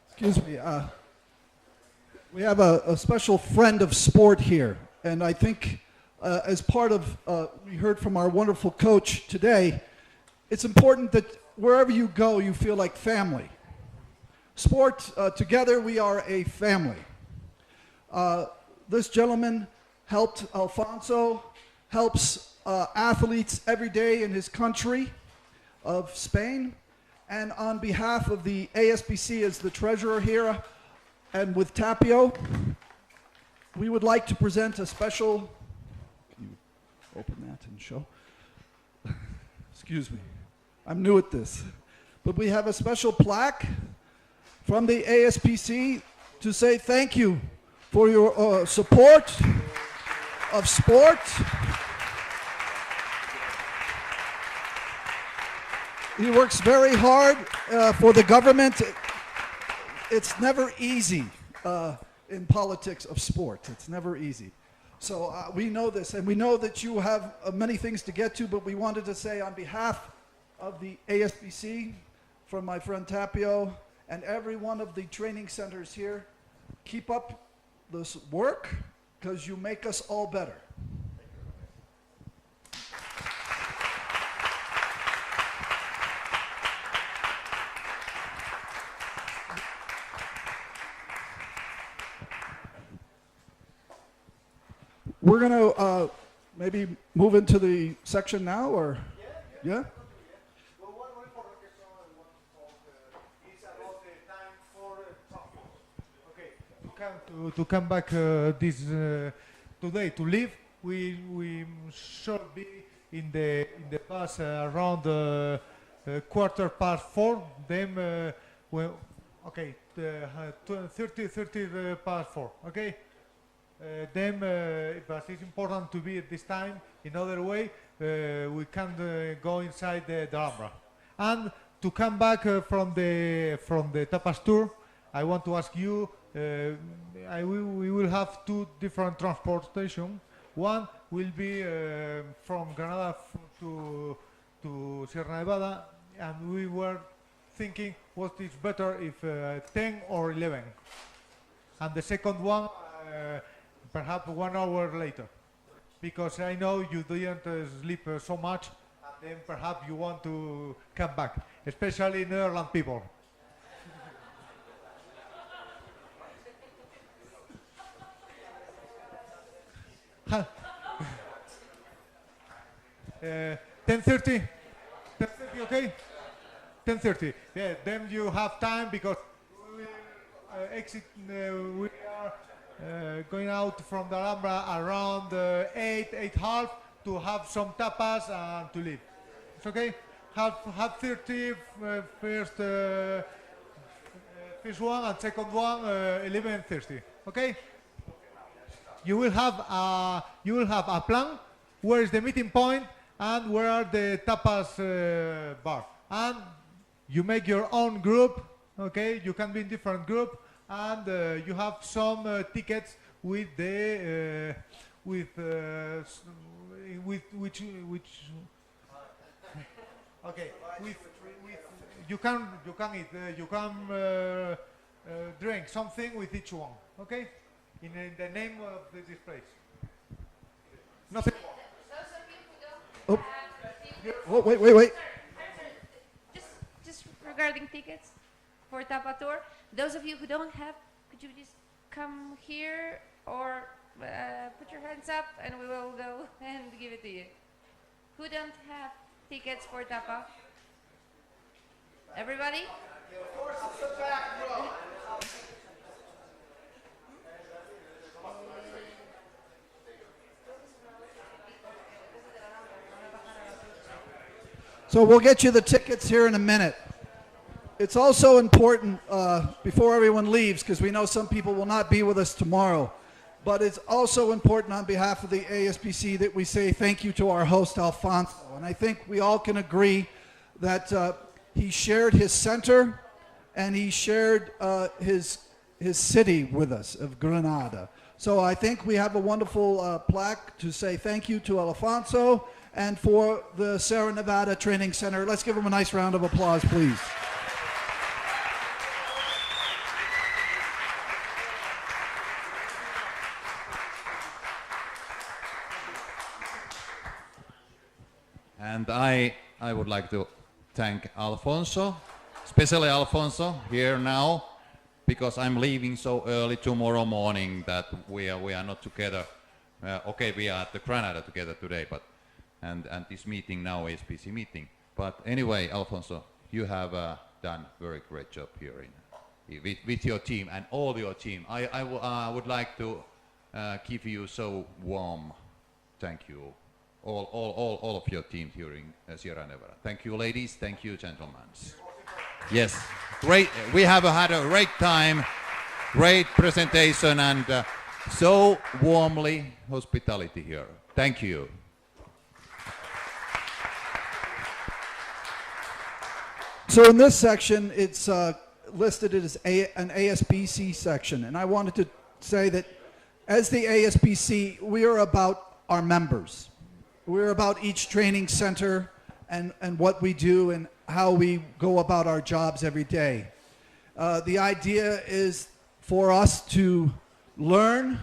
Excuse me. We have a special friend of sport here, and I think as part of, we heard from our wonderful coach today, it's important that wherever you go, you feel like family. Sport, together we are a family. This gentleman helped Alfonso, helps athletes every day in his country of Spain. And on behalf of the ASPC as the treasurer here, and with Tapio, we would like to present a special, you open that and show. Excuse me, I'm new at this. But we have a special plaque from the ASPC to say thank you for your support of sport. He works very hard for the government. It's never easy in politics of sport. It's never easy. So we know this, and we know that you have many things to get to, but we wanted to say on behalf of the ASPC, from my friend Tapio, and every one of the training centers here, keep up this work, because you make us all better. We're going to maybe move into the section now, or? Yeah? Well, one important question I want to talk is about the time for traffic. Okay, to come back this today to leave, we should be in the bus around 4:15. Then well, okay, 30 past 4. Okay. Then, but it's important to be at this time. In other way, we can go inside the Alhambra. And to come back from the tapas tour, I want to ask you. We will have two different transportation. One will be from Granada to Sierra Nevada, and we were thinking what is better if 10 or 11. And the second one. Perhaps 1 hour later, because I know you didn't sleep so much, and then perhaps you want to come back, especially Netherlands people. 10:30, 10:30, okay? 10:30. Yeah, then you have time because we will exit. We are. Going out from the Alhambra around 8:30 to have some tapas and to leave. It's okay? Have 30 first one, and second one 11:30. Okay? You will have a plan. Where is the meeting point and where are the tapas bar? And you make your own group. Okay? You can be in different group. And you have some tickets with the with which okay with you can eat you can drink something with each one, okay, in the name of this place. Nothing. Oh. Oh, wait. Just regarding tickets for Tapa Tour. Those of you who don't have, could you just come here or put your hands up and we will go and give it to you. Who don't have tickets for Tapa? Everybody? So we'll get you the tickets here in a minute. It's also important, before everyone leaves, because we know some people will not be with us tomorrow, but it's also important on behalf of the ASPC that we say thank you to our host, Alfonso. And I think we all can agree that he shared his center and he shared his city with us of Granada. So I think we have a wonderful plaque to say thank you to Alfonso and for the Sierra Nevada Training Center. Let's give him a nice round of applause, please. I would like to thank Alfonso, especially Alfonso here now, because I'm leaving so early tomorrow morning that we are not together. Okay, we are at the Granada together today, but and this meeting now ASPC meeting. But anyway, Alfonso, you have done a very great job here with your team and all your team. I would like to give you so warm thank you, all of your team here in Sierra Nevada. Thank you, ladies. Thank you, gentlemen. Yes, great. We have had a great time, great presentation, and so warmly hospitality here. Thank you. So in this section, it's listed as an ASPC section, and I wanted to say that as the ASPC, we are about our members. We're about each training center and what we do and how we go about our jobs every day. The idea is for us to learn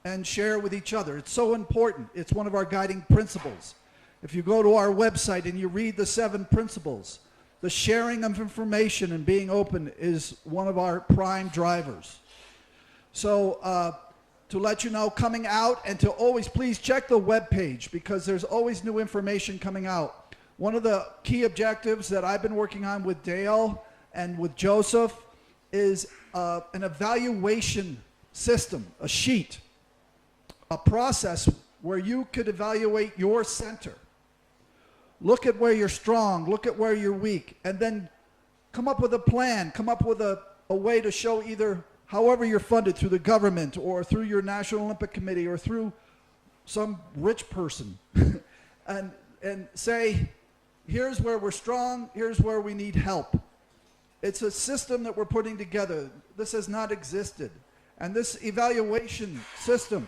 and share with each other. It's so important. It's one of our guiding principles. If you go to our website and you read the 7 principles, the sharing of information and being open is one of our prime drivers. So to let you know, coming out, and to always please check the webpage because there's always new information coming out. One of the key objectives that I've been working on with Dale and with Joseph is an evaluation system, a sheet, a process where you could evaluate your center. Look at where you're strong, look at where you're weak, and then come up with a plan, come up with a way to show either however you're funded through the government or through your National Olympic Committee or through some rich person and say, here's where we're strong, here's where we need help. It's a system that we're putting together. This has not existed. And this evaluation system,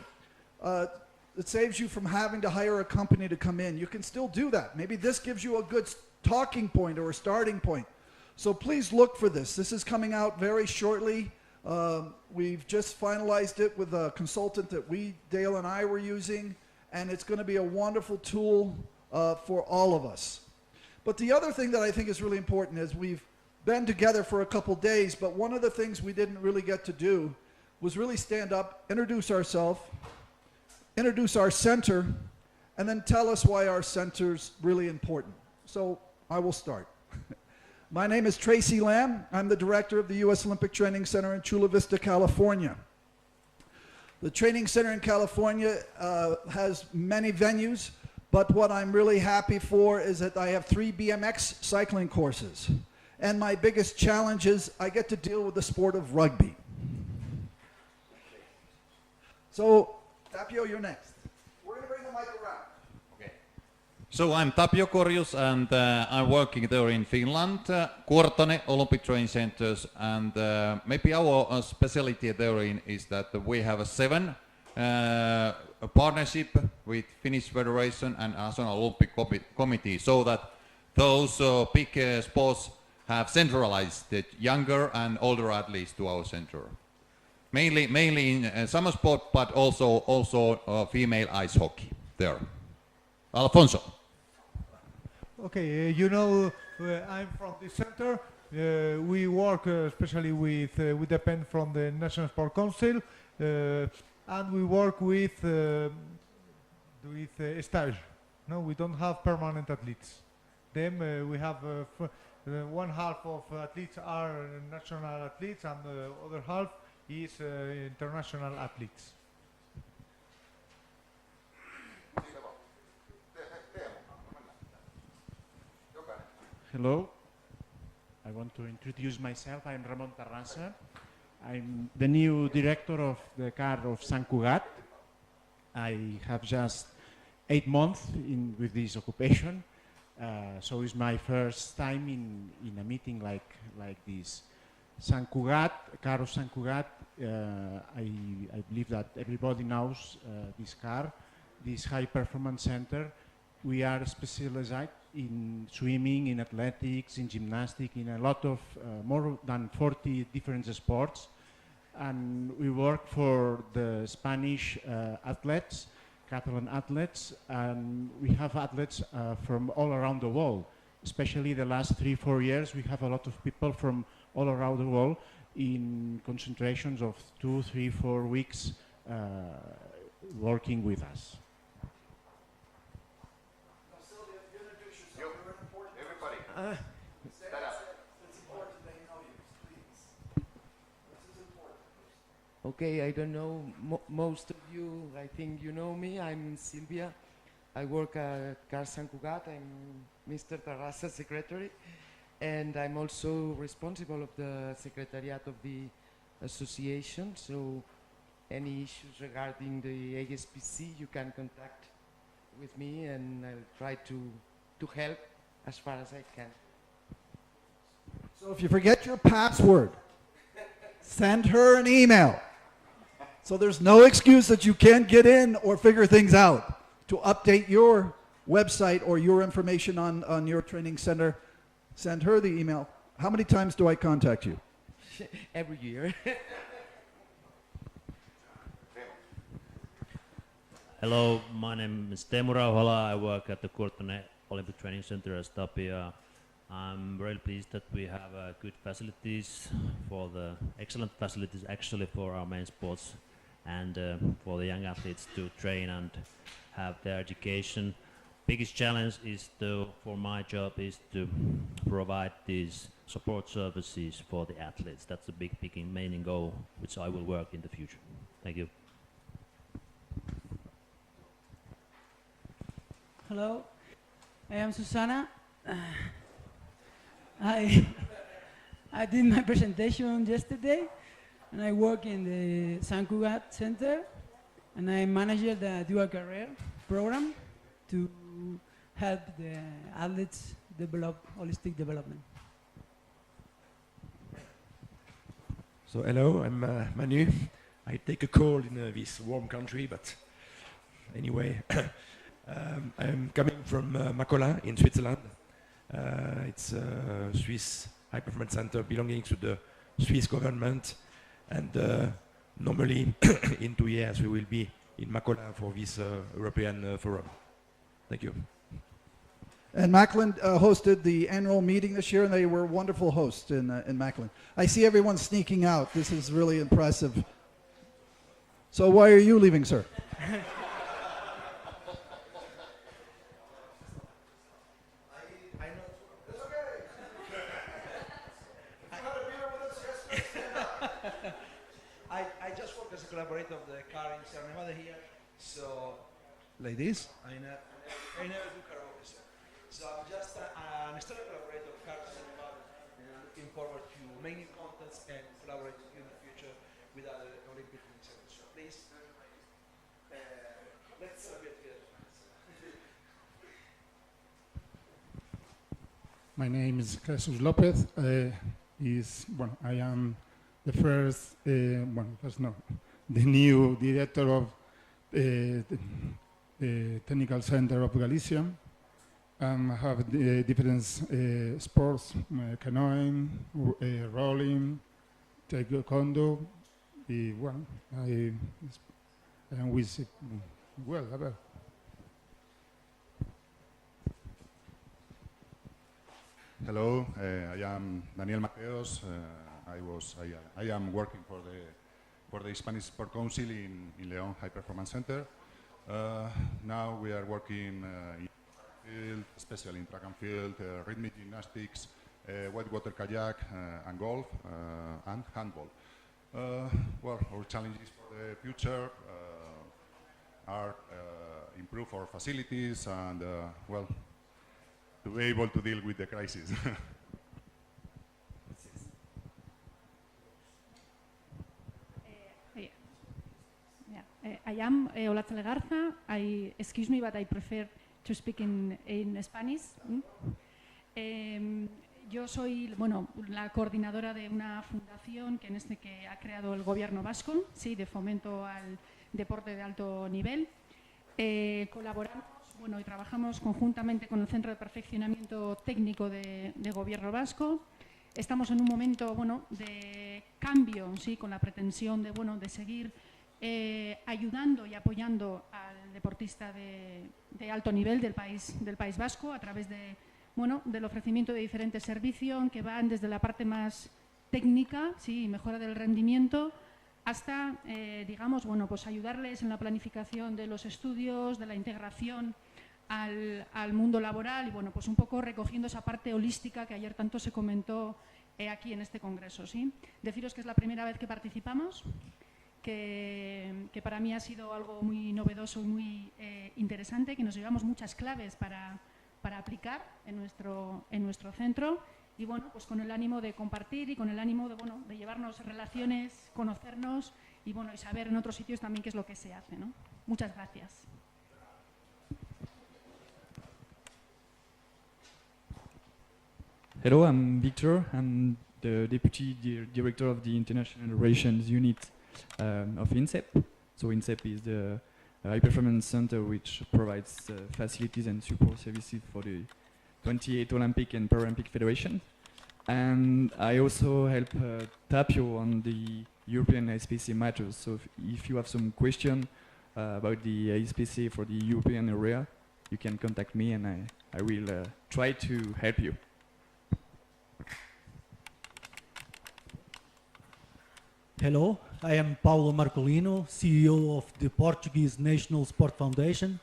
it saves you from having to hire a company to come in. You can still do that. Maybe this gives you a good talking point or a starting point. So please look for this. This is coming out very shortly. We've just finalized it with a consultant that Dale and I were using, and it's going to be a wonderful tool for all of us. But the other thing that I think is really important is we've been together for a couple days, but one of the things we didn't really get to do was really stand up, introduce ourselves, introduce our center, and then tell us why our center's really important. So I will start. My name is Tracy Lamb. I'm the director of the U.S. Olympic Training Center in Chula Vista, California. The training center in California has many venues, but what I'm really happy for is that I have 3 BMX cycling courses. And my biggest challenge is I get to deal with the sport of rugby. So, Tapio, you're next. We're going to bring the mic around. Okay. So I'm Tapio Korjus, and I'm working there in Finland, Kuortane Olympic Training Centers, and maybe our specialty there is that we have 7 a partnership with Finnish Federation and National Olympic Committee, so that those big sports have centralized the younger and older athletes to our center. Mainly in summer sport, but also female ice hockey there. Alfonso. Okay, I'm from the center. We work especially with, we depend from the National Sport Council, and we work with stage. No, we don't have permanent athletes. Then we have one half of athletes are national athletes, and the other half is international athletes. Hello, I want to introduce myself. I'm Ramon Tarrasa. I'm the new director of the CAR of Sant Cugat. I have just 8 months with this occupation, so it's my first time in a meeting like this. Sant Cugat, CAR of Sant Cugat, I believe that everybody knows this CAR, this high performance center. We are specialized in swimming, in athletics, in gymnastics, in a lot of more than 40 different sports. And we work for the Spanish athletes Catalan athletes, and we have athletes from all around the world. Especially the last 3-4 years, we have a lot of people from all around the world in concentrations of 2, 3, 4 weeks working with us. Okay, I don't know most of you. I think you know me. I'm Silvia. I work at Car Sant Cugat. I'm Mr. Terrassa's secretary, and I'm also responsible of the secretariat of the association. So, any issues regarding the ASPC, you can contact with me, and I'll try to help as far as I can. So if you forget your password, send her an email. So there's no excuse that you can't get in or figure things out. To update your website or your information on your training center, send her the email. How many times do I contact you? Every year. Hello, my name is Teemu Rauhala. I work at the Courtenay Olympic Training Center as Tapia. I'm very pleased that we have good facilities, excellent facilities actually for our main sports and for the young athletes to train and have their education. Biggest challenge is for my job is to provide these support services for the athletes. That's a big main goal which I will work in the future. Thank you. Hello, I am Susana. I did my presentation yesterday, and I work in the Sant Cugat Center, and I manage the dual career program to help the athletes develop holistic development. So hello, I'm Manu. I take a cold in this warm country, but anyway, I'm coming from Makola in Switzerland. It's a Swiss high performance center belonging to the Swiss government, and normally in 2 years we will be in Makola for this European forum. Thank you. And Macklin hosted the annual meeting this year, and they were wonderful hosts in Macklin. I see everyone sneaking out. This is really impressive. So why are you leaving, sir? I just work as a collaborator of the car in Sierra Nevada here. So, ladies, I never do karaoke. So I'm just an external collaborator of car in Sierra Nevada, and I'm looking forward to many contests and collaborate with you in the future with other Olympic centers. So please, let's celebrate together. My name is Jesus Lopez. I am the first, the new director of the Technical Center of Galicia. I have different sports, canoeing, rolling, taekwondo. I am with well. Hello, I am Daniel Mateos. I am working for the Spanish Sport Council in León High Performance Center. Now we are working in field, especially in track and field, rhythmic gymnastics, whitewater kayak, and golf, and handball. Well, our challenges for the future are improve our facilities and well, to be able to deal with the crisis. I am Olatz Legarza. Excuse me, but I prefer to speak in Spanish. Yo soy, la coordinadora de una fundación que ha creado el gobierno vasco, sí, de fomento al deporte de alto nivel. Colaboramos, y trabajamos conjuntamente con el Centro de Perfeccionamiento Técnico de Gobierno Vasco. Estamos en un momento, de cambio, sí, con la pretensión de seguir ayudando y apoyando al deportista de alto nivel del País Vasco a través de, bueno, del ofrecimiento de diferentes servicios que van desde la parte más técnica, sí, mejora del rendimiento, hasta, digamos, bueno, pues ayudarles en la planificación de los estudios, de la integración al mundo laboral y, bueno, pues un poco recogiendo esa parte holística que ayer tanto se comentó aquí en este congreso, ¿sí? Deciros que es la primera vez que participamos, que para mí ha sido algo muy novedoso y muy interesante, que nos llevamos muchas claves para aplicar en nuestro centro y, bueno, pues con el ánimo de compartir y con el ánimo de, bueno, de llevarnos relaciones, conocernos y, bueno, y saber en otros sitios también qué es lo que se hace, ¿no? Muchas gracias. Hello, I'm Victor. I'm the Deputy Director of the International Relations Unit of INSEP. So INSEP is the High Performance Center which provides facilities and support services for the 28 Olympic and Paralympic Federation. And I also help Tapio on the European ASPC matters. So if you have some question about the ASPC for the European area, you can contact me and I will try to help you. Hello, I am Paulo Marcolino, CEO of the Portuguese National Sport Foundation.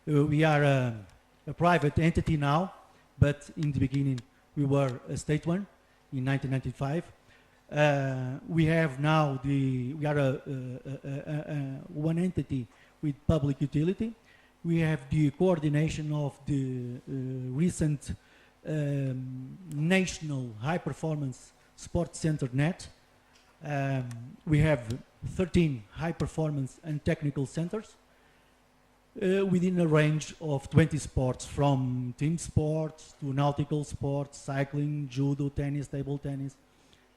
We are a private entity now, but in the beginning we were a state one in 1995. We have now we are one entity with public utility. We have the coordination of the recent National High Performance Sports Center net. We have 13 high performance and technical centers within a range of 20 sports, from team sports to nautical sports, cycling, judo, tennis, table tennis,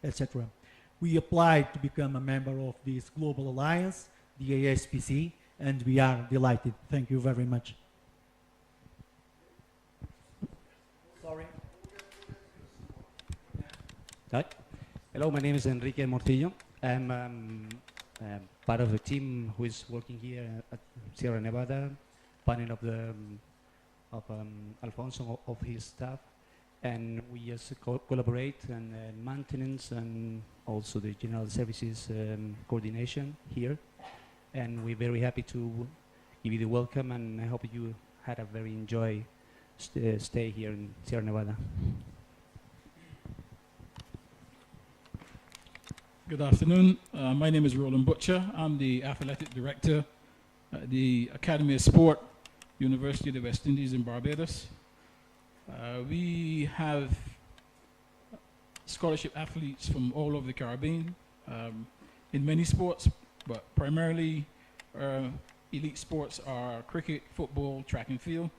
etc. We applied to become a member of this global alliance, the ASPC, and we are delighted. Thank you very much. Sorry. Hi. Hello, my name is Enrique Mortillo. I'm part of the team who is working here at Sierra Nevada, panel of the Alfonso of his staff, and we just collaborate and maintenance and also the general services coordination here. And we're very happy to give you the welcome, and I hope you had a very enjoy stay here in Sierra Nevada. Good afternoon. My name is Roland Butcher. I'm the athletic director at the Academy of Sport, University of the West Indies in Barbados. We have scholarship athletes from all over the Caribbean in many sports, but primarily elite sports are cricket, football, track and field.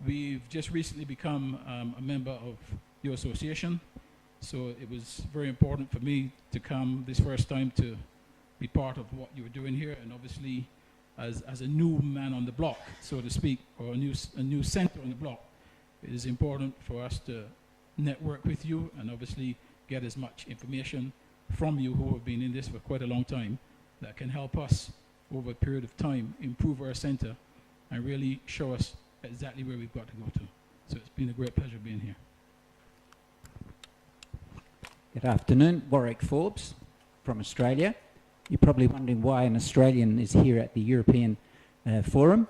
We've just recently become a member of your association. So it was very important for me to come this first time to be part of what you were doing here, and obviously as a new man on the block, so to speak, or a new center on the block, it is important for us to network with you and obviously get as much information from you who have been in this for quite a long time that can help us over a period of time improve our center and really show us exactly where we've got to go to. So it's been a great pleasure being here. Good afternoon, Warwick Forbes from Australia. You're probably wondering why an Australian is here at the European Forum,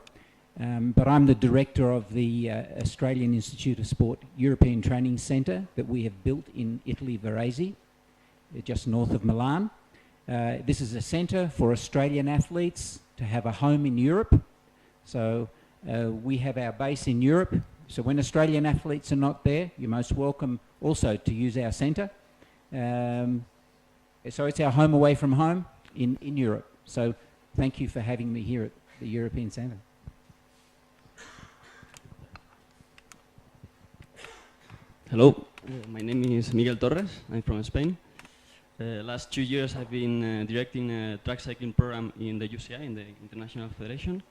but I'm the director of the Australian Institute of Sport European Training Centre that we have built in Italy, Varese, just north of Milan. This is a centre for Australian athletes to have a home in Europe. So we have our base in Europe. So when Australian athletes are not there, you're most welcome also to use our centre. So it's our home away from home in Europe. So thank you for having me here at the European Centre. Hello, my name is Miguel Torres. I'm from Spain. Last 2 years I've been directing a track cycling program in the UCI, in the International Federation.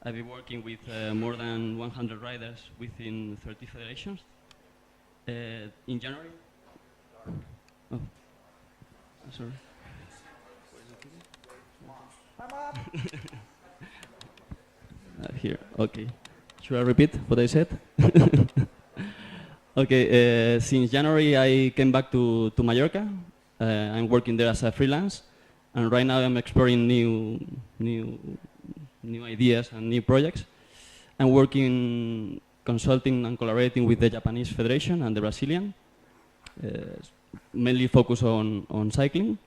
I've been working with more than 100 riders within 30 federations. In January, oh, sorry. Here, okay. Should I repeat what I said? Okay, since January I came back to Mallorca. I'm working there as a freelance, and right now I'm exploring new ideas and new projects. I'm working, consulting and collaborating with the Japanese Federation and the Brazilian, mainly focus on cycling.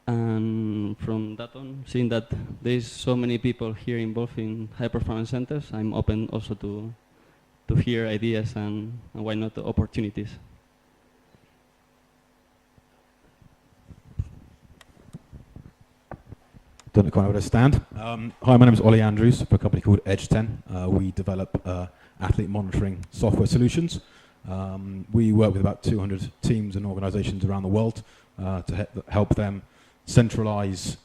And from that on, seeing that there's so many people here involved in high performance centers, I'm open also to hear ideas and why not opportunities. Don't quite know where to stand. Hi, my name is Ollie Andrews for a company called Edge 10. We develop athlete monitoring software solutions. We work with about 200 teams and organizations around the world to help them centralize,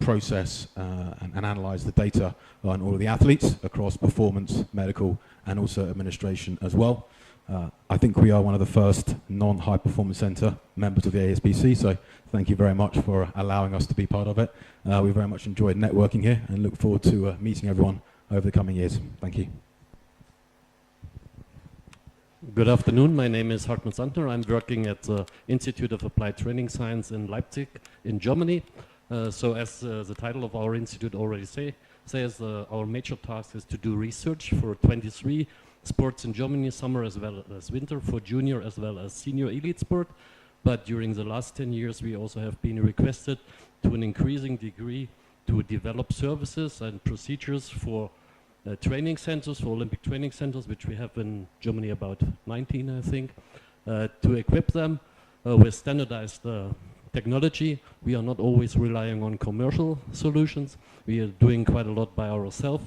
process, and analyze the data on all of the athletes across performance, medical, and also administration as well. I think we are one of the first non-high performance center members of the ASPC, so thank you very much for allowing us to be part of it. We very much enjoyed networking here and look forward to meeting everyone over the coming years. Thank you. Good afternoon. My name is Hartmut Santner. I'm working at the Institute of Applied Training Science in Leipzig in Germany. So as the title of our institute already says, our major task is to do research for 23 sports in Germany, summer as well as winter, for junior as well as senior elite sport. But during the last 10 years, we also have been requested to an increasing degree to develop services and procedures for training centers, for Olympic training centers, which we have in Germany about 19, I think, to equip them with standardized technology. We are not always relying on commercial solutions. We are doing quite a lot by ourselves.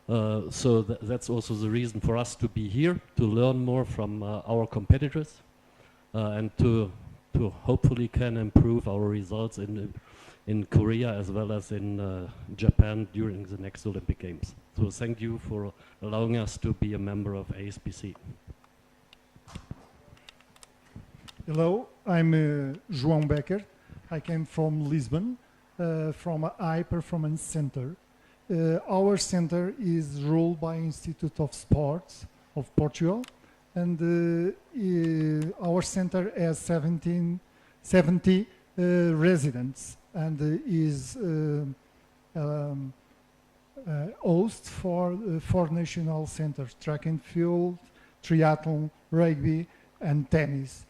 So that's also the reason for us to be here, to learn more from our competitors, and to hopefully can improve our results in Korea as well as in Japan during the next Olympic Games. So thank you for allowing us to be a member of ASPC. Hello, I'm João Becker. I came from Lisbon, from a high performance center. Our center is ruled by Institute of Sports of Portugal, and our center has 70 residents and is host for 4 national centers: track and field, triathlon, rugby, and tennis.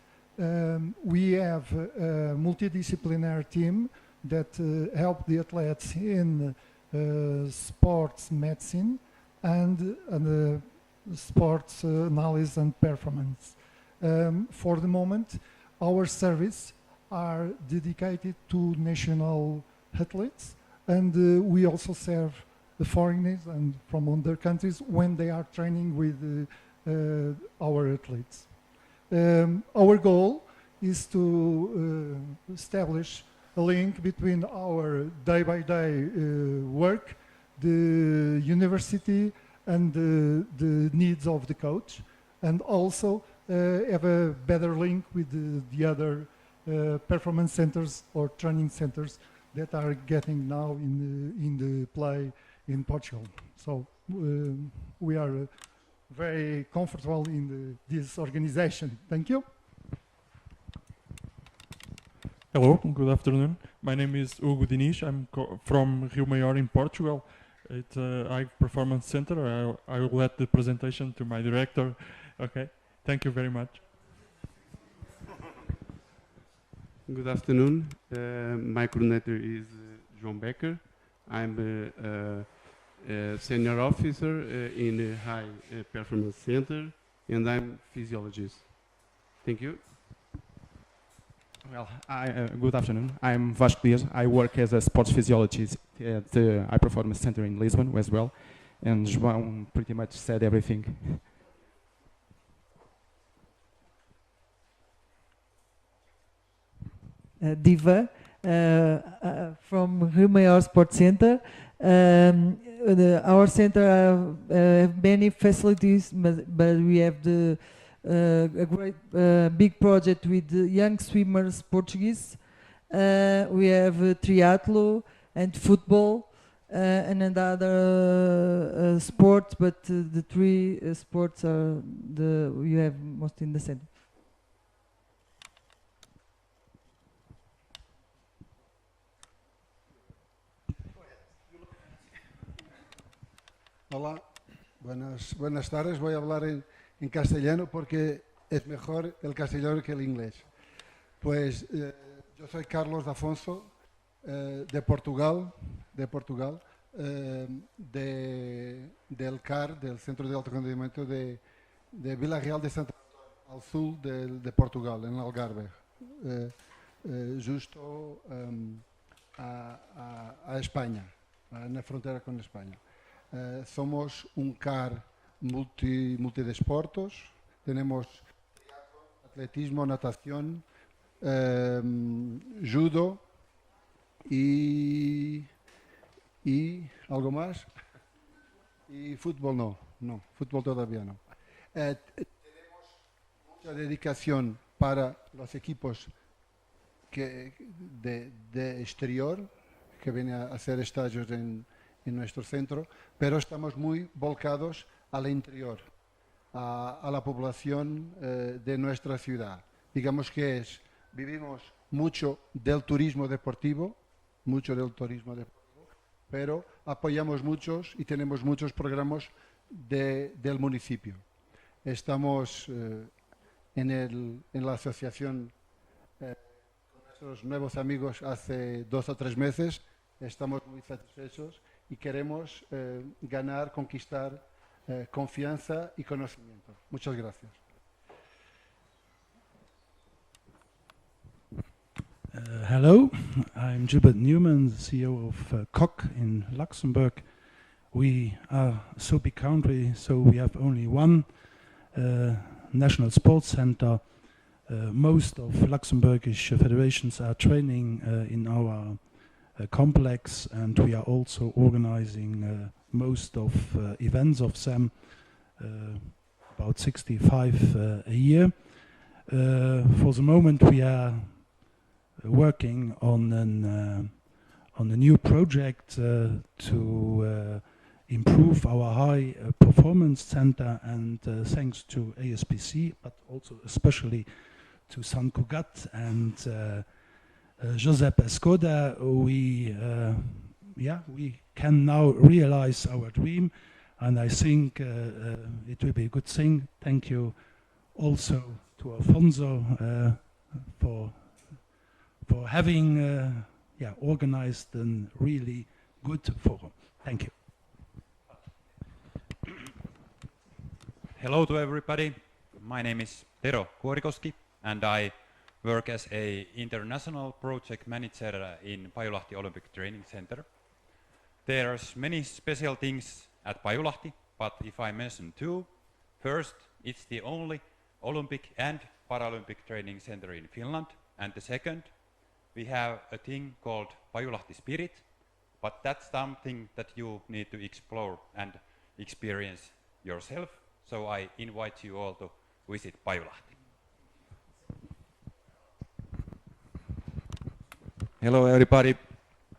We have a multidisciplinary team that help the athletes in sports medicine and sports analysis and performance. For the moment, our service are dedicated to national athletes, and we also serve the foreigners and from other countries when they are training with our athletes. Our goal is to establish a link between our day-by-day work, the university, and the needs of the coach, and also have a better link with the other performance centers or training centers that are getting now in the play in Portugal. So we are very comfortable in this organization. Thank you. Hello, good afternoon. My name is Hugo Diniz. I'm from Rio Maior in Portugal. It's a high performance center. I will let the presentation to my director. Okay, thank you very much. Good afternoon. My coordinator is João Becker. I'm a senior officer in a high performance center, and I'm physiologist. Thank you. Well, good afternoon. I'm Vasco Dias. I work as a sports physiologist at the High Performance Center in Lisbon as well. And João pretty much said everything. Diva from Rio Maior Sports Center. Our center have many facilities, but we have a great big project with young swimmers Portuguese. We have triathlon, and football, and another sport, but the three sports are the you have most in the center. Hola, buenas tardes. Voy a hablar en castellano porque es mejor el castellano que el inglés. Pues yo soy Carlos de Afonso, de Portugal, del CAR, del Centro de Alto Rendimiento de Vila Real de Santa Cruz, al sur de Portugal, en Algarve, justo a España, na frontera con España. Somos un CAR multidesportos, tenemos atletismo, natación, judo y algo más. Y fútbol no, fútbol todavía no. Tenemos mucha dedicación para los equipos de exterior que vienen a hacer estágios en nuestro centro, pero estamos muy volcados al interior, a la población de nuestra ciudad. Digamos que vivimos mucho del turismo deportivo, pero apoyamos muchos y tenemos muchos programas del municipio. Estamos en la asociación con nuestros nuevos amigos hace 2 o 3 meses. Estamos muy satisfechos y queremos conquistar confianza y conocimiento. Muchas gracias. Hello, I'm Gilbert Newman, the CEO of Koch in Luxembourg. We are a so big country, so we have only one national sports center. Most of Luxembourgish federations are training in our complex, and we are also organizing most of events of them, about 65 a year. For the moment we are working on a new project to improve our high performance center, and thanks to ASPC, but also especially to Sant Cugat and Josep Escoda, we can now realize our dream, and I think it will be a good thing. Thank you also to Alfonso for having organized a really good forum. Thank you. Hello to everybody. My name is Tero Kuorikoski, and I work as an international project manager in Pajulahti Olympic Training Center. There's many special things at Pajulahti, but if I mention 2, first, it's the only Olympic and Paralympic training center in Finland, and the second, we have a thing called Pajulahti Spirit, but that's something that you need to explore and experience yourself, so I invite you all to visit Pajulahti. Hello everybody,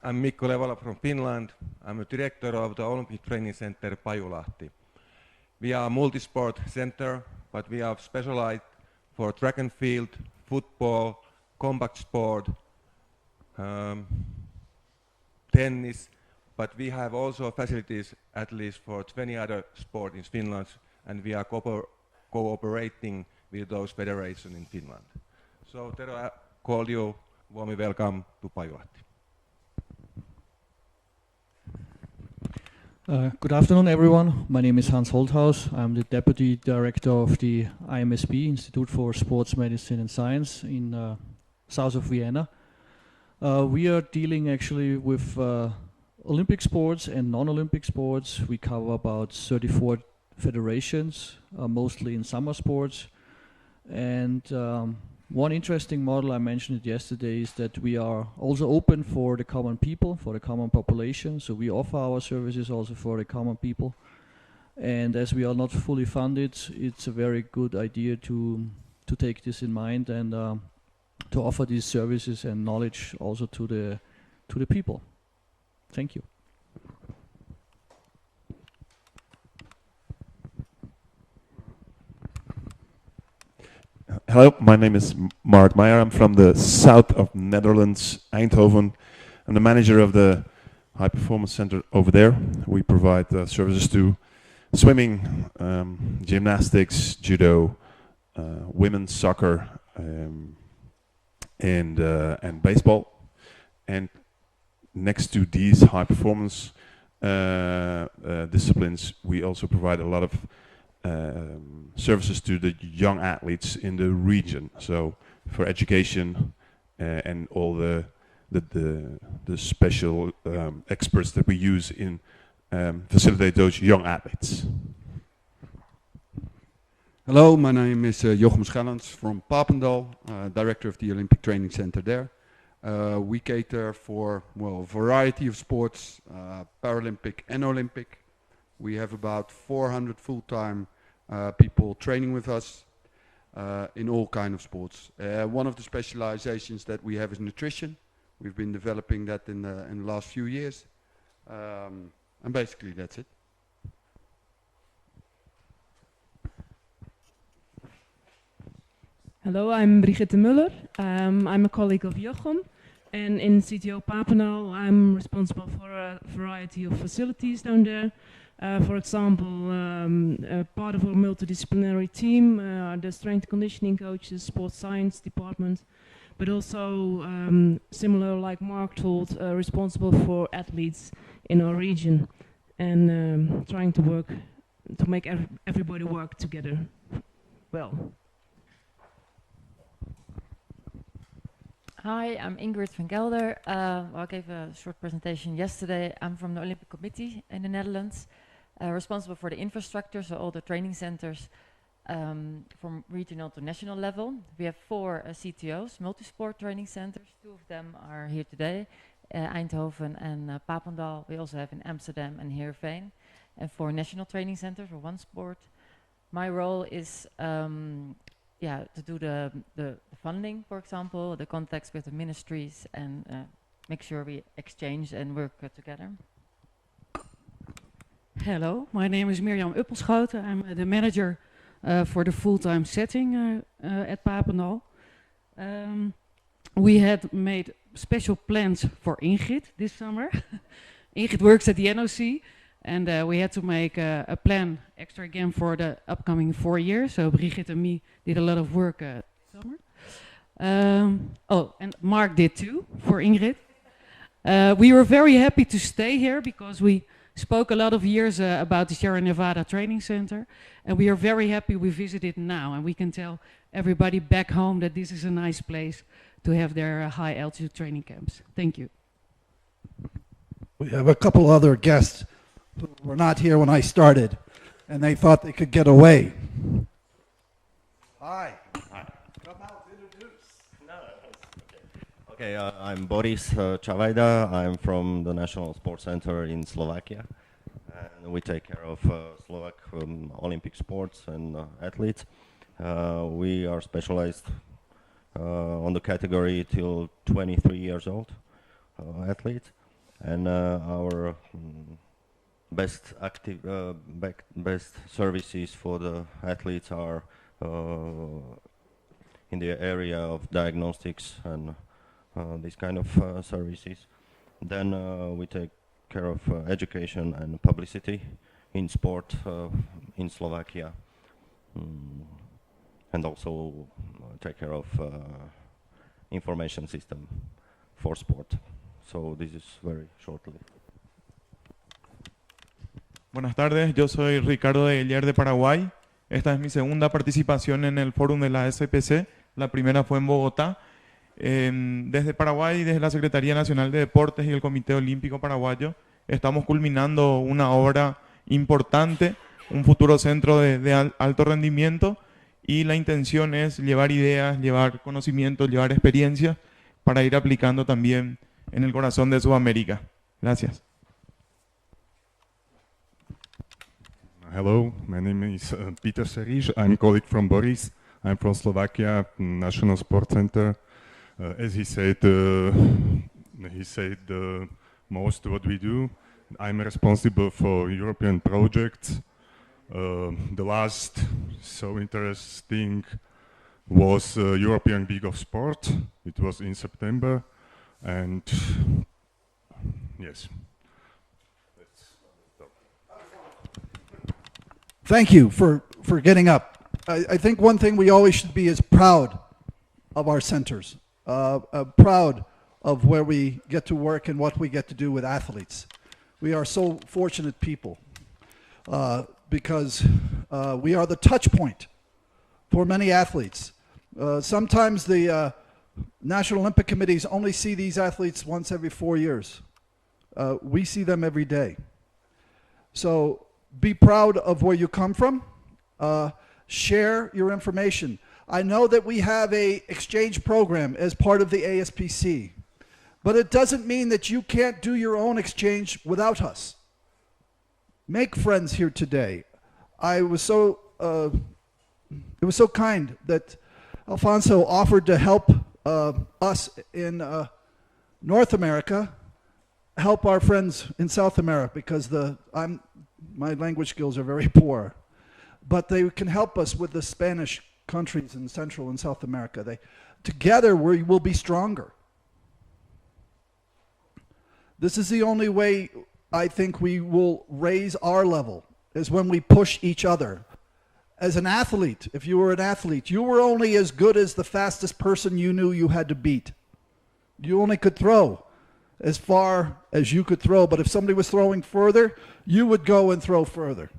I'm Mikko Levala from Finland. I'm a director of the Olympic Training Center Pajulahti. We are a multi-sport center, but we are specialized for track and field, football, combat sport, tennis, but we have also facilities at least for 20 other sports in Finland, and we are cooperating with those federations in Finland. So Tero, I call you warmly welcome to Pajulahti. Good afternoon, everyone. My name is Hans Holthaus. I'm the Deputy Director of the IMSB, Institute for Sports Medicine and Science, in south of Vienna. We are dealing actually with Olympic sports and non-Olympic sports. We cover about 34 federations, mostly in summer sports. And one interesting model, I mentioned it yesterday, is that we are also open for the common people, for the common population. So we offer our services also for the common people. And as we are not fully funded, it's a very good idea to take this in mind and to offer these services and knowledge also to the people. Thank you. Hello, my name is Mark Meyer. I'm from the south of Netherlands, Eindhoven. I'm the manager of the High Performance Center over there. We provide services to swimming, gymnastics, judo, women's soccer, and baseball. And next to these high performance disciplines, we also provide a lot of services to the young athletes in the region. So for education and all the special experts that we use in facilitate those young athletes. Hello, my name is Jochem Schellens from Papendal, director of the Olympic Training Center there. We cater for, well, a variety of sports, Paralympic and Olympic. We have about 400 full-time people training with us in all kind of sports. One of the specializations that we have is nutrition. We've been developing that in the last few years. And basically that's it. Hello, I'm Brigitte Muller. I'm a colleague of Jochem, and in CTO Papendal I'm responsible for a variety of facilities down there. For example, part of our multidisciplinary team are the strength and conditioning coaches, sports science department, but also similar like Mark told, responsible for athletes in our region and trying to work to make everybody work together well. Hi, I'm Ingrid van Gelder. I gave a short presentation yesterday. I'm from the Olympic Committee in the Netherlands, responsible for the infrastructure, so all the training centers from regional to national level. We have 4 CTO's, multi-sport training centers. 2 of them are here today, Eindhoven and Papendal. We also have in Amsterdam and Heerenveen. And 4 national training centers for one sport. My role is to do the funding, for example, the contacts with the ministries, and make sure we exchange and work together. Hello, my name is Mirjam Uppelschoten. I'm the manager for the full-time setting at Papendal. We had made special plans for Ingrid this summer. Ingrid works at the NOC, and we had to make a plan extra again for the upcoming 4 years. So Brigitte and me did a lot of work this summer. And Mark did too for Ingrid. We were very happy to stay here because we spoke a lot of years about the Sierra Nevada Training Center, and we are very happy we visited now, and we can tell everybody back home that this is a nice place to have their high altitude training camps. Thank you. We have a couple other guests who were not here when I started, and they thought they could get away. Hi. Hi. Come out, introduce. No. Okay, I'm Boris Čavajda. I'm from the National Sports Center in Slovakia, and we take care of Slovak Olympic sports and athletes. We are specialized on the category till 23 years old athletes, and our best services for the athletes are in the area of diagnostics and these kind of services. Then we take care of education and publicity in sport in Slovakia, and also take care of information system for sport. So this is very shortly. Buenas tardes, yo soy Ricardo de Guillier de Paraguay. Esta es mi segunda participación en el fórum de la ASPC. La primera fue en Bogotá. Desde Paraguay, desde la Secretaría Nacional de Deportes y el Comité Olímpico Paraguayo, estamos culminando una obra importante, un futuro centro de alto rendimiento, y la intención es llevar ideas, llevar conocimientos, llevar experiencias para ir aplicando también en el corazón de Sudamérica. Gracias. Hello, my name is Peter Seriž. I'm a colleague from Boris. I'm from Slovakia, National Sports Center. As he said, most of what we do. I'm responsible for European projects. The last so interesting was European Week of Sport. It was in September, and yes. Thank you for getting up. I think one thing we always should be is proud of our centers, proud of where we get to work and what we get to do with athletes. We are so fortunate people because we are the touch point for many athletes. Sometimes the National Olympic Committees only see these athletes once every 4 years. We see them every day. So be proud of where you come from. Share your information. I know that we have an exchange program as part of the ASPC, but it doesn't mean that you can't do your own exchange without us. Make friends here today. It was so kind that Alfonso offered to help us in North America help our friends in South America, because my language skills are very poor. But they can help us with the Spanish countries in Central and South America. Together we will be stronger. This is the only way I think we will raise our level, is when we push each other. As an athlete, if you were an athlete, you were only as good as the fastest person you knew you had to beat. You only could throw as far as you could throw, but if somebody was throwing further, you would go and throw further.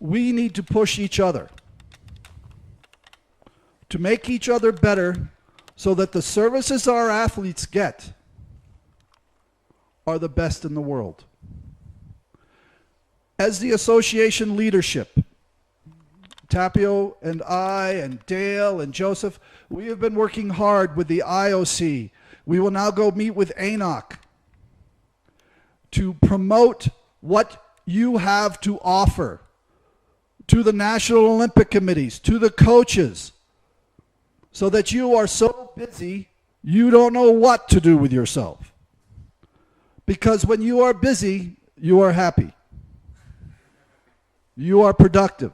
We need to push each other to make each other better, so that the services our athletes get are the best in the world. As the association leadership, Tapio and I and Dale and Joseph, we have been working hard with the IOC. We will now go meet with ANOC to promote what you have to offer to the National Olympic Committees, to the coaches, so that you are so busy you don't know what to do with yourself. Because when you are busy, you are happy. You are productive.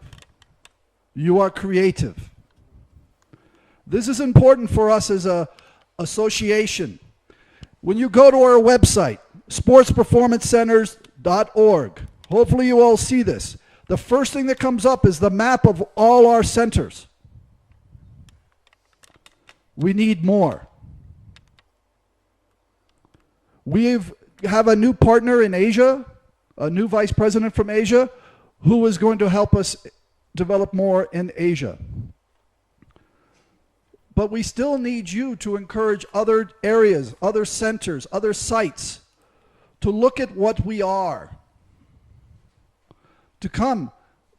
You are creative. This is important for us as an association. When you go to our website, sportsperformancecenters.org, hopefully you all see this. The first thing that comes up is the map of all our centers. We need more. We have a new partner in Asia, a new vice president from Asia, who is going to help us develop more in Asia. But we still need you to encourage other areas, other centers, other sites to look at what we are. To come,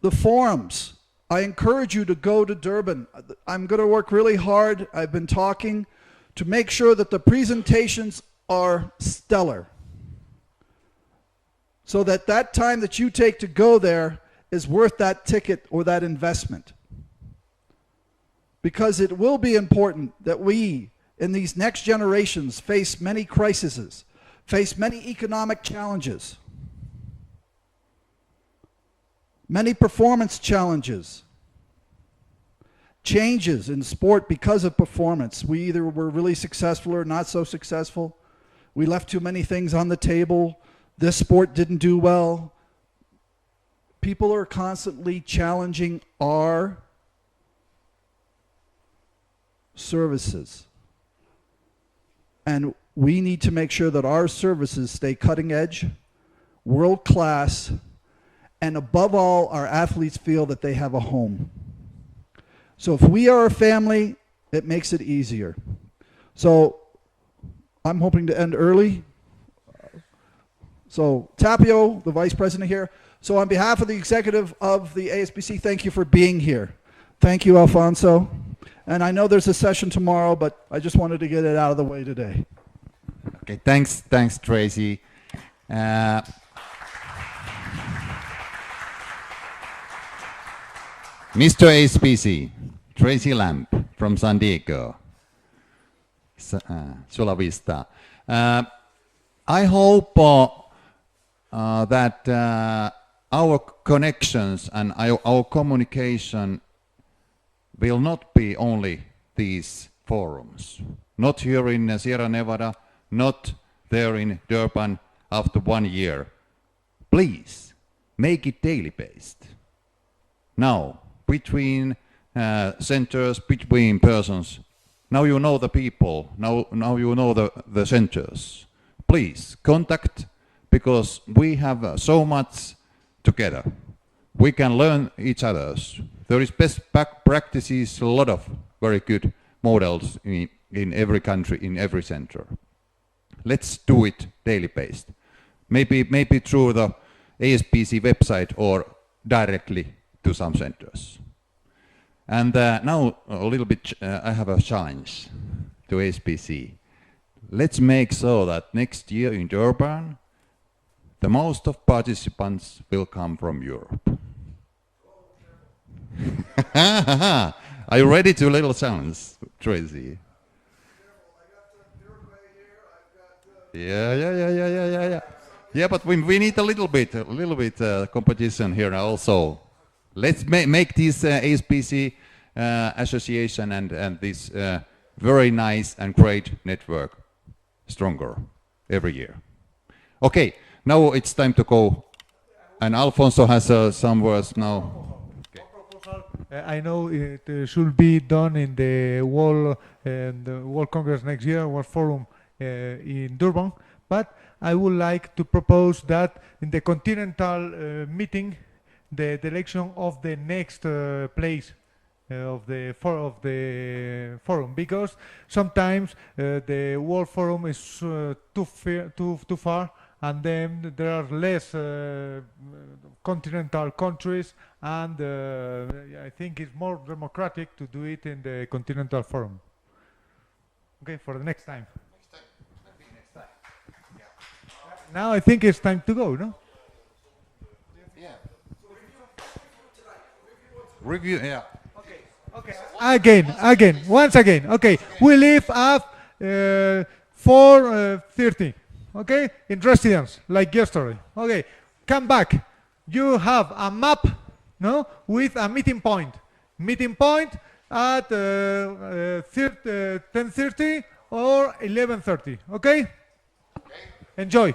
the forums. I encourage you to go to Durban. I'm going to work really hard. I've been talking to make sure that the presentations are stellar, so that that time that you take to go there is worth that ticket or that investment. Because it will be important that we, in these next generations, face many crises, face many economic challenges, many performance challenges, changes in sport because of performance. We either were really successful or not so successful. We left too many things on the table. This sport didn't do well. People are constantly challenging our services. And we need to make sure that our services stay cutting edge, world class, and above all, our athletes feel that they have a home. So if we are a family, it makes it easier. So I'm hoping to end early. So Tapio, the vice president here. So on behalf of the executive of the ASPC, thank you for being here. Thank you, Alfonso. And I know there's a session tomorrow, but I just wanted to get it out of the way today. Okay, thanks, Tracy. Mr. ASPC, Tracy Lamb from San Diego, Sula Vista. I hope that our connections and our communication will not be only these forums. Not here in Sierra Nevada, not there in Durban after 1 year. Please, make it daily based. Now, between centers, between persons, now you know the people, now you know the centers. Please, contact, because we have so much together. We can learn each other's. There is best practices, a lot of very good models in every country, in every center. Let's do it daily based. Maybe through the ASPC website or directly to some centers. And now a little bit, I have a challenge to ASPC. Let's make so that next year in Durban, the most of participants will come from Europe. Are you ready to a little challenge, Tracy? Yeah. Yeah, but we need a little bit competition here also. Let's make this ASPC association and this very nice and great network stronger every year. Okay, now it's time to go. And Alfonso has some words now. I know it should be done in the World Congress next year, World Forum in Durban, but I would like to propose that in the continental meeting, the election of the next place of the forum, because sometimes the World Forum is too far, and then there are less continental countries, and I think it's more democratic to do it in the continental forum. Okay, for the next time. Now I think it's time to go, no? Yeah. Review, yeah. Okay. Once again. Okay, we leave at 4:30. Okay, in residence, like yesterday. Okay, come back. You have a map, no, with a meeting point. Meeting point at 10:30 or 11:30. Okay. Enjoy.